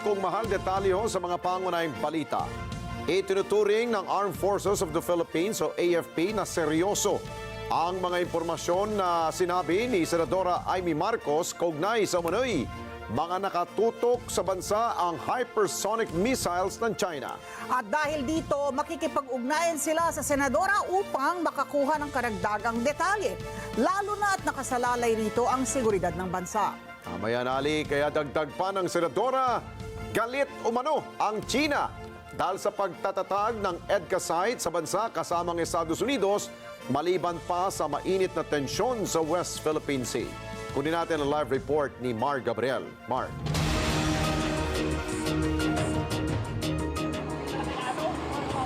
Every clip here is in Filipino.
Kung Mahal, detalye sa mga pangunahing balita. Itinuturing ng Armed Forces of the Philippines o AFP na seryoso ang mga impormasyon na sinabi ni Senadora Amy Marcos kaugnay sa umano'y mga nakatutok sa bansa ang hypersonic missiles ng China. At dahil dito, makikipag-ugnayan sila sa senadora upang makakuha ng karagdagang detalye, lalo na at nakasalalay rito ang seguridad ng bansa. Mamayan Ali, kaya dagdag pa ng senadora, galit umano ang China dahil sa pagtatatag ng EDCA site sa bansa kasamang Estados Unidos maliban pa sa mainit na tensyon sa West Philippine Sea. Kunin natin ang live report ni Mar Gabriel. Mar.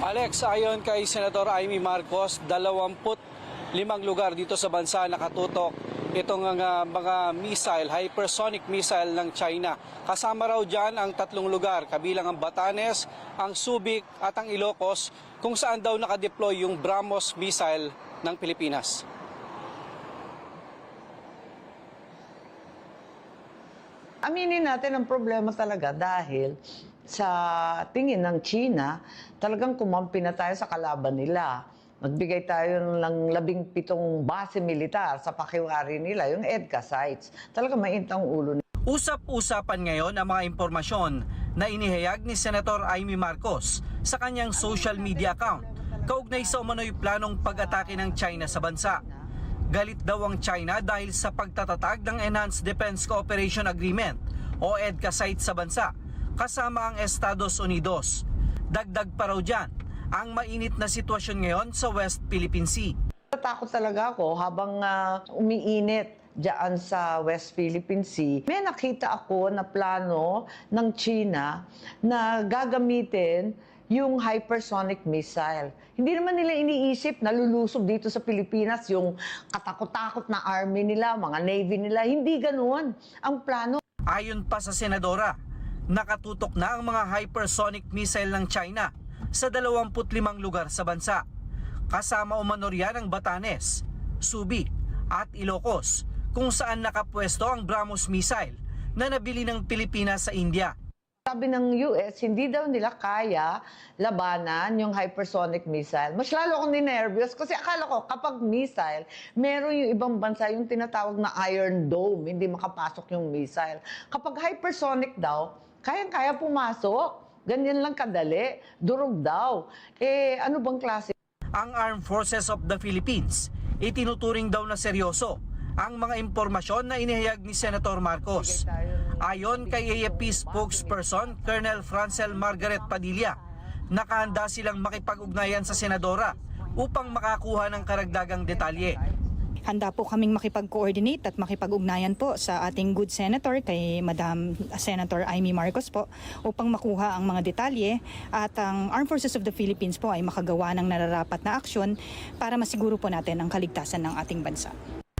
Alex, ayon kay Senator Amy Marcos, 25 lugar dito sa bansa nakatutok itong mga missile, hypersonic missile ng China. Kasama raw dyan ang 3 lugar, kabilang ang Batanes, ang Subic at ang Ilocos, kung saan daw nakadeploy yung BrahMos missile ng Pilipinas. Aminin natin ang problema talaga dahil sa tingin ng China, talagang kumampi na tayo sa kalaban nila. Nagbigay tayo ng 17 base militar sa pakiwari nila, yung EDCA sites. Talaga mainit ang ulo nila. Usap-usapan ngayon ang mga impormasyon na inihayag ni Senator Amy Marcos sa kanyang social media account kaugnay sa umano'y planong pag-atake ng China sa bansa. Galit daw ang China dahil sa pagtatatag ng Enhanced Defense Cooperation Agreement o EDCA site sa bansa kasama ang Estados Unidos. Dagdag pa raw dyan ang mainit na sitwasyon ngayon sa West Philippine Sea. Natakot talaga ako habang umiinit diyan sa West Philippine Sea. May nakita ako na plano ng China na gagamitin yung hypersonic missile. Hindi naman nila iniisip na lulusob dito sa Pilipinas yung katakot-takot na army nila, mga navy nila. Hindi ganoon ang plano. Ayon pa sa senadora, nakatutok na ang mga hypersonic missile ng China sa 25 lugar sa bansa. Kasama umano riyan ang Batanes, Subic at Ilocos, kung saan nakapwesto ang BrahMos missile na nabili ng Pilipinas sa India. Sabi ng US, hindi daw nila kaya labanan yung hypersonic missile. Mas lalo akong ninervyos kasi akala ko kapag missile, meron yung ibang bansa yung tinatawag na Iron Dome, hindi makapasok yung missile. Kapag hypersonic daw, kayang-kaya pumasok. Ganyan lang kadali, durog daw. Ano bang klase? Ang Armed Forces of the Philippines itinuturing daw na seryoso ang mga impormasyon na inihayag ni Senator Marcos. Ayon kay AFP spokesperson Colonel Francel Margaret Padilla, nakahanda silang makipag-ugnayan sa senadora upang makakuha ng karagdagang detalye. Handa po kaming makipag-coordinate at makipag-ugnayan po sa ating good senator, kay Madam Senator Amy Marcos po, upang makuha ang mga detalye at ang Armed Forces of the Philippines po ay makagawa ng nararapat na aksyon para masiguro po natin ang kaligtasan ng ating bansa.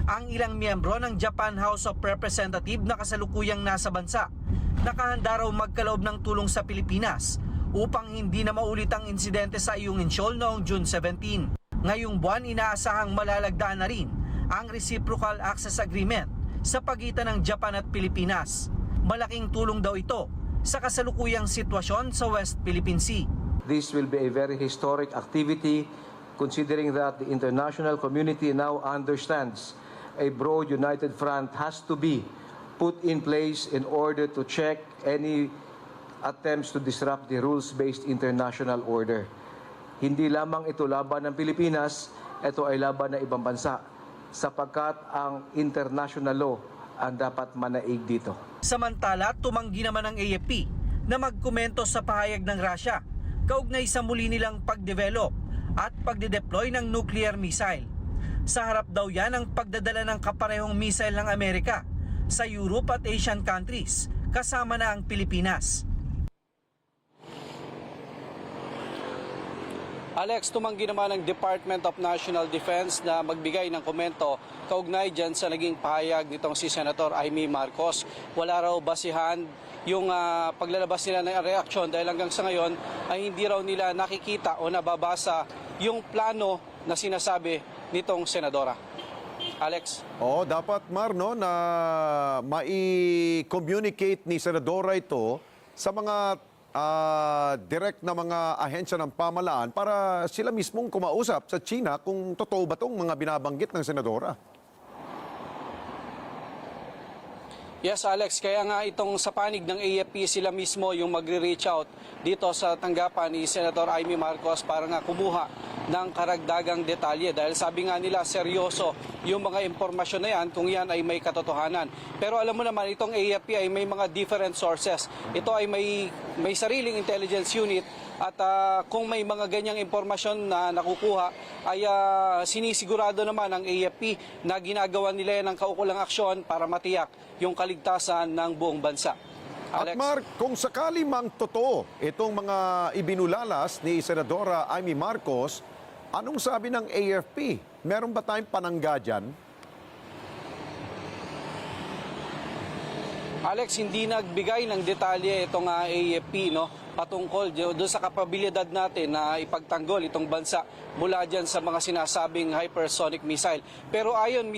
Ang ilang miyembro ng Japan House of Representatives na kasalukuyang nasa bansa, nakahanda raw magkaloob ng tulong sa Pilipinas upang hindi na maulit ang insidente sa Ayungin Shoal noong June 17. Ngayong buwan, inaasahang malalagdaan na rin ang Reciprocal Access Agreement sa pagitan ng Japan at Pilipinas. Malaking tulong daw ito sa kasalukuyang sitwasyon sa West Philippine Sea. This will be a very historic activity considering that the international community now understands a broad united front has to be put in place in order to check any attempts to disrupt the rules-based international order. Hindi lamang ito laban ng Pilipinas, ito ay laban ng ibang bansa sapagkat ang international law ang dapat manaig dito. Samantala, tumanggi naman ang AFP na magkomento sa pahayag ng Russia kaugnay sa muli nilang pagdevelop at pagdedeploy ng nuclear missile. Sa harap daw yan ang pagdadala ng kaparehong missile ng Amerika sa Europe at Asian countries, kasama na ang Pilipinas. Alex, tumanggi naman ang Department of National Defense na magbigay ng komento kaugnay dyan sa naging pahayag nitong si Senator Amy Marcos. Wala raw basihan yung paglalabas nila ng reaksyon dahil hanggang sa ngayon ay hindi raw nila nakikita o nababasa yung plano na sinasabi nitong senadora. Alex? Dapat Mar, no, na mai-communicate ni Senadora ito sa mga direct na mga ahensya ng pamalaan para sila mismong kumausap sa China kung totoo ba itong mga binabanggit ng senadora? Yes, Alex. Kaya nga itong sa panig ng AFP, sila mismo yung magre-reach out dito sa tanggapan ni Senator Amy Marcos para nga kumuha ng karagdagang detalye. Dahil sabi nga nila, seryoso yung mga impormasyon na yan kung yan ay may katotohanan. Pero alam mo naman, itong AFP ay may mga different sources. Ito ay may sariling intelligence unit at kung may mga ganyang impormasyon na nakukuha ay sinisigurado naman ng AFP na ginagawa nila yan ng kaukulang aksyon para matiyak yung kaligtasan ng buong bansa. At Alex? Mark, kung sakali mang totoo itong mga ibinulalas ni Senadora Amy Marcos, anong sabi ng AFP? Meron ba tayong panangga dyan? Alex, hindi nagbigay ng detalye itong AFP patungkol doon sa kapabilidad natin na ipagtanggol itong bansa mula dyan sa mga sinasabing hypersonic missile. Pero ayon